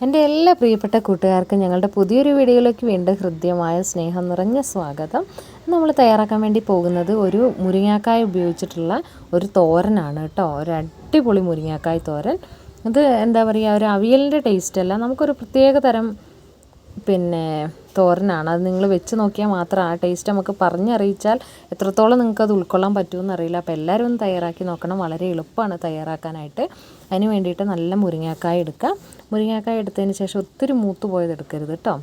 എൻ്റെ എല്ലാ പ്രിയപ്പെട്ട കൂട്ടുകാർക്കും ഞങ്ങളുടെ പുതിയൊരു വീഡിയോയിലേക്ക് വീണ്ടും ഹൃദ്യമായ സ്നേഹം നിറഞ്ഞ സ്വാഗതം. നമ്മൾ തയ്യാറാക്കാൻ വേണ്ടി പോകുന്നത് ഒരു മുരിങ്ങാക്കായ ഉപയോഗിച്ചിട്ടുള്ള ഒരു തോരനാണ് കേട്ടോ. ഒരു അടിപൊളി മുരിങ്ങാക്കായ തോരൻ. ഇത് എന്താ പറയുക, ഒരു അവിയലിൻ്റെ ടേസ്റ്റ് അല്ല, നമുക്കൊരു പ്രത്യേക തരം തോരനാണ്. അത് നിങ്ങൾ വെച്ച് നോക്കിയാൽ മാത്രം ആ ടേസ്റ്റ് നമുക്ക് പറഞ്ഞറിയിച്ചാൽ എത്രത്തോളം നിങ്ങൾക്കത് ഉൾക്കൊള്ളാൻ പറ്റുമെന്ന് അറിയില്ല. അപ്പോൾ എല്ലാവരും ഒന്ന് തയ്യാറാക്കി നോക്കണം. വളരെ എളുപ്പമാണ് തയ്യാറാക്കാനായിട്ട്. അതിന് വേണ്ടിയിട്ട് നല്ല മുരിങ്ങാക്കായ എടുക്കുക. മുരിങ്ങാക്കായ എടുത്തതിന് ശേഷം ഒത്തിരി മൂത്ത് പോയത് എടുക്കരുത് കേട്ടോ.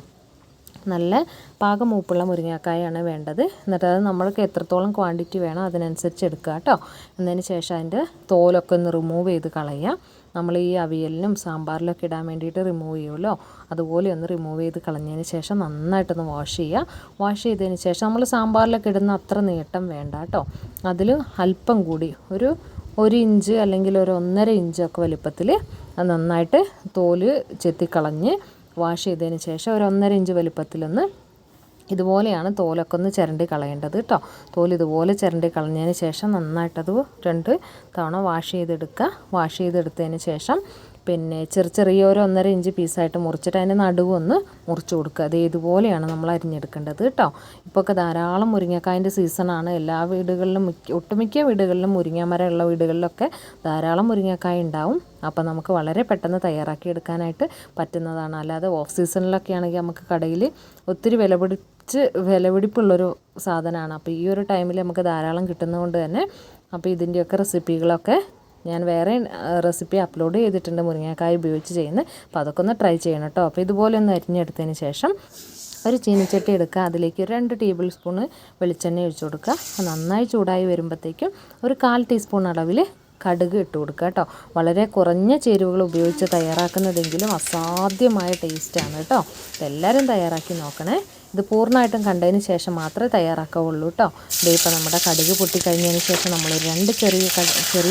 നല്ല പാകം മൂപ്പുള്ള മുരിങ്ങാക്കായാണ് വേണ്ടത്. എന്നിട്ട് അത് നമ്മൾക്ക് എത്രത്തോളം ക്വാണ്ടിറ്റി വേണോ അതിനനുസരിച്ച് എടുക്കുക കേട്ടോ. എന്നതിന് ശേഷം അതിൻ്റെ തോലൊക്കെ ഒന്ന് റിമൂവ് ചെയ്ത് കളയുക. നമ്മൾ ഈ അവിയലിനും സാമ്പാറിലൊക്കെ ഇടാൻ വേണ്ടിയിട്ട് റിമൂവ് ചെയ്യുമല്ലോ, അതുപോലെ ഒന്ന് റിമൂവ് ചെയ്ത് കളഞ്ഞതിന് ശേഷം നന്നായിട്ടൊന്ന് വാഷ് ചെയ്യുക. വാഷ് ചെയ്തതിന് ശേഷം നമ്മൾ സാമ്പാറിലൊക്കെ ഇടുന്ന അത്ര നീട്ടം വേണ്ട കേട്ടോ. അതിൽ അല്പം കൂടി ഒരു ഇഞ്ച് അല്ലെങ്കിൽ ഒരു 1.5 ഇഞ്ചൊക്കെ വലിപ്പത്തിൽ അത് നന്നായിട്ട് തോല് ചെത്തിക്കളഞ്ഞ് വാഷ് ചെയ്തതിന് ശേഷം ഒരു 1.5 ഇഞ്ച് വലിപ്പത്തിലൊന്ന് ഇതുപോലെയാണ് തോലൊക്കെ ഒന്ന് ചിരണ്ടി കളയേണ്ടത് കേട്ടോ. തോല് ഇതുപോലെ ചിരണ്ടി കളഞ്ഞതിന് ശേഷം നന്നായിട്ടത് 2 തവണ വാഷ് ചെയ്തെടുക്കുക. വാഷ് ചെയ്തെടുത്തതിന് ശേഷം ചെറിയ ഒരു 1.5 ഇഞ്ച് പീസായിട്ട് മുറിച്ചിട്ട് അതിൻ്റെ നടുവൊന്ന് മുറിച്ച് കൊടുക്കുക. അത് ഇതുപോലെയാണ് നമ്മൾ അരിഞ്ഞെടുക്കേണ്ടത് കേട്ടോ. ഇപ്പോഴൊക്കെ ധാരാളം മുരിങ്ങക്കായൻ്റെ സീസണാണ്. എല്ലാ വീടുകളിലും ഒട്ടുമിക്ക വീടുകളിലും മുരിങ്ങ മരം ഉള്ള വീടുകളിലൊക്കെ ധാരാളം മുരിങ്ങക്കായ ഉണ്ടാവും. അപ്പോൾ നമുക്ക് വളരെ പെട്ടെന്ന് തയ്യാറാക്കി എടുക്കാനായിട്ട് പറ്റുന്നതാണ്. അല്ലാതെ ഓഫ് സീസണിലൊക്കെ ആണെങ്കിൽ നമുക്ക് കടയിൽ ഒത്തിരി വിലപിടിപ്പുള്ളൊരു സാധനമാണ്. അപ്പോൾ ഈ ഒരു ടൈമിൽ നമുക്ക് ധാരാളം കിട്ടുന്നതുകൊണ്ട് തന്നെ അപ്പോൾ ഇതിൻ്റെയൊക്കെ റെസിപ്പികളൊക്കെ ഞാൻ വേറെ റെസിപ്പി അപ്ലോഡ് ചെയ്തിട്ടുണ്ട് മുരിങ്ങക്കായ ഉപയോഗിച്ച് ചെയ്യുന്നത്. അപ്പോൾ അതൊക്കെ ഒന്ന് ട്രൈ ചെയ്യണം കേട്ടോ. അപ്പോൾ ഇതുപോലെ ഒന്ന് അരിഞ്ഞെടുത്തതിന് ശേഷം ഒരു ചീനിച്ചട്ടി എടുക്കുക. അതിലേക്ക് 2 ടേബിൾ സ്പൂണ് വെളിച്ചെണ്ണ ഒഴിച്ച് കൊടുക്കുക. നന്നായി ചൂടായി വരുമ്പോഴത്തേക്കും ഒരു 1/4 ടീസ്പൂൺ അളവിൽ കടുക് ഇട്ട് കൊടുക്കുക കേട്ടോ. വളരെ കുറഞ്ഞ ചേരുവകൾ ഉപയോഗിച്ച് തയ്യാറാക്കുന്നതെങ്കിലും അസാധ്യമായ ടേസ്റ്റാണ് കേട്ടോ. എല്ലാവരും തയ്യാറാക്കി നോക്കണേ. ഇത് പൂർണ്ണമായിട്ടും കണ്ടതിന് ശേഷം മാത്രമേ തയ്യാറാക്കാവുള്ളൂ കേട്ടോ. ഇപ്പോൾ നമ്മുടെ കടുക് പൊട്ടിക്കഴിഞ്ഞതിന് ശേഷം നമ്മൾ 2 ചെറിയ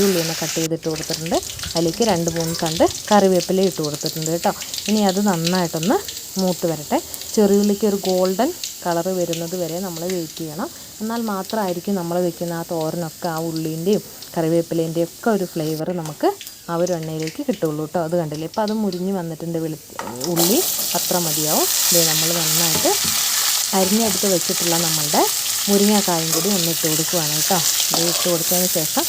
ഉള്ളിയൊന്ന് കട്ട് ചെയ്തിട്ട് കൊടുത്തിട്ടുണ്ട്. അതിലേക്ക് 2-3 തണ്ട് കറിവേപ്പില ഇട്ട് കൊടുത്തിട്ടുണ്ട് കേട്ടോ. ഇനി അത് നന്നായിട്ടൊന്ന് മൂത്ത് വരട്ടെ. ചെറിയുള്ളിക്ക് ഒരു ഗോൾഡൻ കളറ് വരുന്നത് വരെ നമ്മൾ വെയിറ്റ് ചെയ്യണം. എന്നാൽ മാത്രമായിരിക്കും നമ്മൾ വെക്കുന്ന ആ തോരനൊക്കെ ആ ഉള്ളീൻ്റെയും കറിവേപ്പിലേൻ്റെയും ഒക്കെ ഒരു ഫ്ലേവർ നമുക്ക് ആ ഒരു എണ്ണയിലേക്ക് കിട്ടുള്ളൂ കേട്ടോ. അത് കണ്ടില്ലേ, ഇപ്പോൾ അത് മുരിഞ്ഞ് വന്നിട്ടുണ്ട്. ഉള്ളി അത്ര മതിയാവും. ഇത് നമ്മൾ നന്നായിട്ട് അരിഞ്ഞെടുത്ത് വെച്ചിട്ടുള്ള നമ്മളുടെ മുരിങ്ങക്കായും കൂടി ഒന്ന് ഇട്ട് കൊടുക്കുകയാണ് കേട്ടോ. ഇത് ഇട്ട് കൊടുത്തതിന് ശേഷം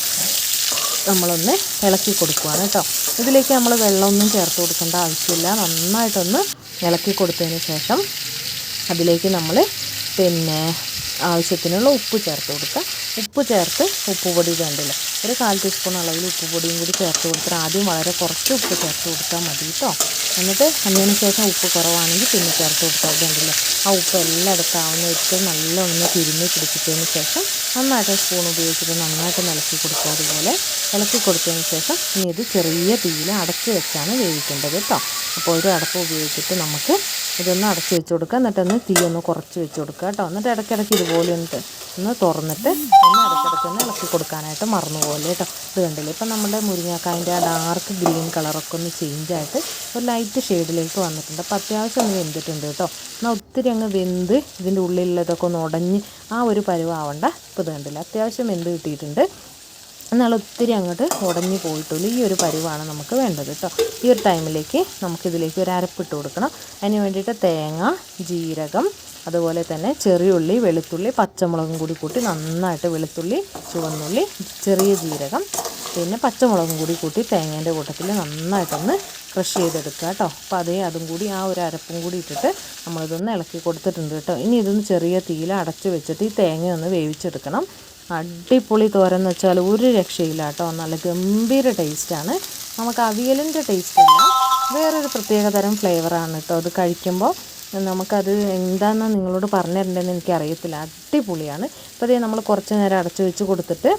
നമ്മളൊന്ന് ഇളക്കി കൊടുക്കുകയാണ് കേട്ടോ. ഇതിലേക്ക് നമ്മൾ വെള്ളമൊന്നും ചേർത്ത് കൊടുക്കേണ്ട ആവശ്യമില്ല. നന്നായിട്ടൊന്ന് ഇളക്കി കൊടുത്തതിന് ശേഷം അതിലേക്ക് നമ്മൾ ആവശ്യത്തിനുള്ള ഉപ്പ് ചേർത്ത് കൊടുക്കുക. ഉപ്പ് ചേർത്ത് ഉപ്പുപൊടി കണ്ടില്ല, ഒരു 1/4 ടീസ്പൂൺ അളവിൽ ഉപ്പുപൊടിയും കൂടി ചേർത്ത് കൊടുത്തിട്ട് ആദ്യം വളരെ കുറച്ച് ഉപ്പ് ചേർത്ത് കൊടുത്താൽ മതി കേട്ടോ. എന്നിട്ട് അതിന് ശേഷം ഉപ്പ് കുറവാണെങ്കിൽ പിന്നെ ചേർത്ത് കൊടുത്താൽ കണ്ടില്ല, ആ ഉപ്പ് എല്ലായിടത്തും ആവുന്ന ഒരിക്കലും നല്ലോണം തിരുമ്മി പിടിപ്പിച്ചതിന് ശേഷം നന്നായിട്ട് സ്പൂൺ ഉപയോഗിച്ചിട്ട് നന്നായിട്ട് ഇളക്കി കൊടുക്കുക. അതുപോലെ ഇളക്കി കൊടുത്തതിന് ശേഷം ഇനി ഇത് ചെറിയ തീയിൽ അടച്ച് വെച്ചാണ് വേവിക്കേണ്ടത് കേട്ടോ. അപ്പോൾ ഒരു അടപ്പ് ഉപയോഗിച്ചിട്ട് നമുക്ക് ഇതൊന്ന് അടച്ച് വെച്ച് കൊടുക്കുക. എന്നിട്ടൊന്ന് തീ ഒന്ന് കുറച്ച് വെച്ച് കൊടുക്കുക കേട്ടോ. എന്നിട്ട് ഇടയ്ക്കിടയ്ക്ക് ഇതുപോലെ ഒന്ന് തുറന്നിട്ട് ഇടയ്ക്കിടയ്ക്കൊന്ന് ഇളക്കി കൊടുക്കാനായിട്ട് മറന്നുപോലെ കേട്ടോ. ഇത് കണ്ടില്ലേ, ഇപ്പം നമ്മുടെ മുരിങ്ങക്കായൻ്റെ ആ ഡാർക്ക് ഗ്രീൻ കളറൊക്കെ ഒന്ന് ചേഞ്ചായിട്ട് ഒരു ലൈറ്റ് ഷെയ്ഡിലേക്ക് വന്നിട്ടുണ്ട്. അപ്പോൾ അത്യാവശ്യം ഒന്ന് വെന്തിട്ടുണ്ട് കേട്ടോ. എന്നാൽ ഒത്തിരി അങ്ങ് വെന്ത് ഇതിൻ്റെ ഉള്ളിലുള്ളതൊക്കെ ഒന്ന് ഉടഞ്ഞ് ആ ഒരു പരുവാവണ്ട. ഇപ്പോൾ ഇത് കണ്ടില്ല, അത്യാവശ്യം വെന്ത് കിട്ടിയിട്ടുണ്ട്. എന്നാൽ ഒത്തിരി അങ്ങോട്ട് ഉടഞ്ഞു പോയിട്ടുള്ളൂ. ഈ ഒരു പരുവാണ് നമുക്ക് വേണ്ടത് കേട്ടോ. ഈ ഒരു ടൈമിലേക്ക് നമുക്കിതിലേക്ക് ഒരു അരപ്പിട്ട് കൊടുക്കണം. അതിന് വേണ്ടിയിട്ട് തേങ്ങ, ജീരകം, അതുപോലെ തന്നെ ചെറിയുള്ളി, വെളുത്തുള്ളി, പച്ചമുളകും കൂടി കൂട്ടി നന്നായിട്ട് വെളുത്തുള്ളി, ചുവന്നുള്ളി, ചെറിയ ജീരകം, പിന്നെ പച്ചമുളകും കൂടി കൂട്ടി തേങ്ങേൻ്റെ കൂട്ടത്തിൽ നന്നായിട്ടൊന്ന് ക്രഷ് ചെയ്തെടുക്കുക കേട്ടോ. അപ്പോൾ അതും കൂടി ആ ഒരു അരപ്പും കൂടി ഇട്ടിട്ട് നമ്മളിതൊന്ന് ഇളക്കി കൊടുത്തിട്ടുണ്ട് കേട്ടോ. ഇനി ഇതൊന്ന് ചെറിയ തീയിൽ അടച്ച് വെച്ചിട്ട് ഈ തേങ്ങയൊന്ന് വേവിച്ചെടുക്കണം. അടിപൊളി തോരൻ എന്ന് വെച്ചാൽ ഒരു രക്ഷയില്ല കേട്ടോ. നല്ല ഗംഭീര ടേസ്റ്റാണ്. നമുക്ക് അവിയലിൻ്റെ ടേസ്റ്റ് ഇല്ല, വേറൊരു പ്രത്യേക തരം ഫ്ലേവറാണ് കേട്ടോ. അത് കഴിക്കുമ്പോൾ നമുക്കത് എന്താണെന്ന് നിങ്ങളോട് പറഞ്ഞു തരേണ്ടതെന്ന് എനിക്കറിയത്തില്ല. അടിപൊളിയാണ്. ഇപ്പോൾ അതേ നമ്മൾ കുറച്ച് നേരം അടച്ച് വെച്ച് കൊടുത്തിട്ട്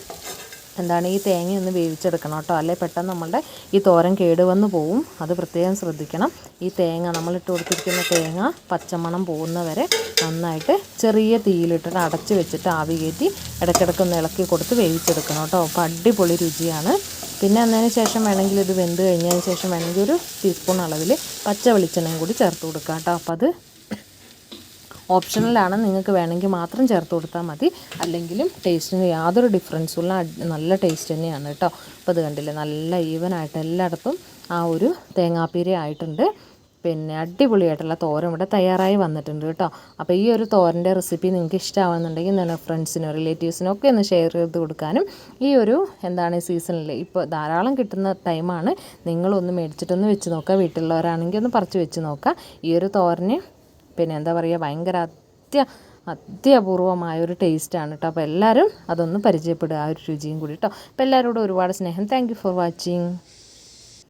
ഈ തേങ്ങയൊന്ന് വേവിച്ചെടുക്കണം കേട്ടോ. അല്ലെ പെട്ടെന്ന് നമ്മളുടെ ഈ തോരൻ കേടുവന്ന് പോവും. അത് പ്രത്യേകം ശ്രദ്ധിക്കണം. ഈ തേങ്ങ നമ്മളിട്ട് കൊടുത്തിരിക്കുന്ന തേങ്ങ പച്ചമണം പോകുന്നവരെ നന്നായിട്ട് ചെറിയ തീയിലിട്ടിട്ട് അടച്ച് വെച്ചിട്ട് ആവി കയറ്റി ഇടയ്ക്കിടയ്ക്കൊന്ന് ഇളക്കി കൊടുത്ത് വേവിച്ചെടുക്കണം കേട്ടോ. അപ്പോൾ അടിപൊളി രുചിയാണ്. പിന്നെ അതിന് ശേഷം വേണമെങ്കിൽ ഇത് വെന്ത് കഴിഞ്ഞതിന് ശേഷം വേണമെങ്കിൽ ഒരു ടീസ്പൂൺ അളവിൽ പച്ച വെളിച്ചെണ്ണയും കൂടി ചേർത്ത് കൊടുക്കാം കേട്ടോ. അപ്പോൾ അത് ഓപ്ഷണലാണ്, നിങ്ങൾക്ക് വേണമെങ്കിൽ മാത്രം ചേർത്ത് കൊടുത്താൽ മതി. അല്ലെങ്കിലും ടേസ്റ്റിന് യാതൊരു ഡിഫറൻസുള്ള നല്ല ടേസ്റ്റ് തന്നെയാണ് കേട്ടോ. അപ്പോൾ അത് കണ്ടില്ലേ, നല്ല ഈവനായിട്ട് എല്ലായിടത്തും ആ ഒരു തേങ്ങാപ്പീര ആയിട്ടുണ്ട്. പിന്നെ അടിപൊളിയായിട്ടുള്ള തോരൻ ഇവിടെ തയ്യാറായി വന്നിട്ടുണ്ട് കേട്ടോ. അപ്പോൾ ഈ ഒരു തോരൻ്റെ റെസിപ്പി നിങ്ങൾക്ക് ഇഷ്ടമാവുന്നുണ്ടെങ്കിൽ തന്നെ ഫ്രണ്ട്സിനോ റിലേറ്റീവ്സിനോ ഒക്കെ ഒന്ന് ഷെയർ ചെയ്ത് കൊടുക്കാനും, ഈ ഒരു സീസണിൽ ഇപ്പോൾ ധാരാളം കിട്ടുന്ന ടൈമാണ്, നിങ്ങളൊന്ന് മേടിച്ചിട്ടൊന്ന് വെച്ച് നോക്കുക. വീട്ടിലുള്ളവരാണെങ്കിൽ ഒന്ന് പറിച്ച് വെച്ച് നോക്കുക. ഈ ഒരു തോരന് പിന്നെ എന്താ പറയുക, ഭയങ്കര അത്യപൂർവമായൊരു ടേസ്റ്റാണ് കേട്ടോ. അപ്പോൾ എല്ലാവരും അതൊന്ന് പരിചയപ്പെടുക, ആ ഒരു രുചിയും കൂടി കേട്ടോ. അപ്പോൾ എല്ലാവരോടും ഒരുപാട് സ്നേഹം. Thank you for watching.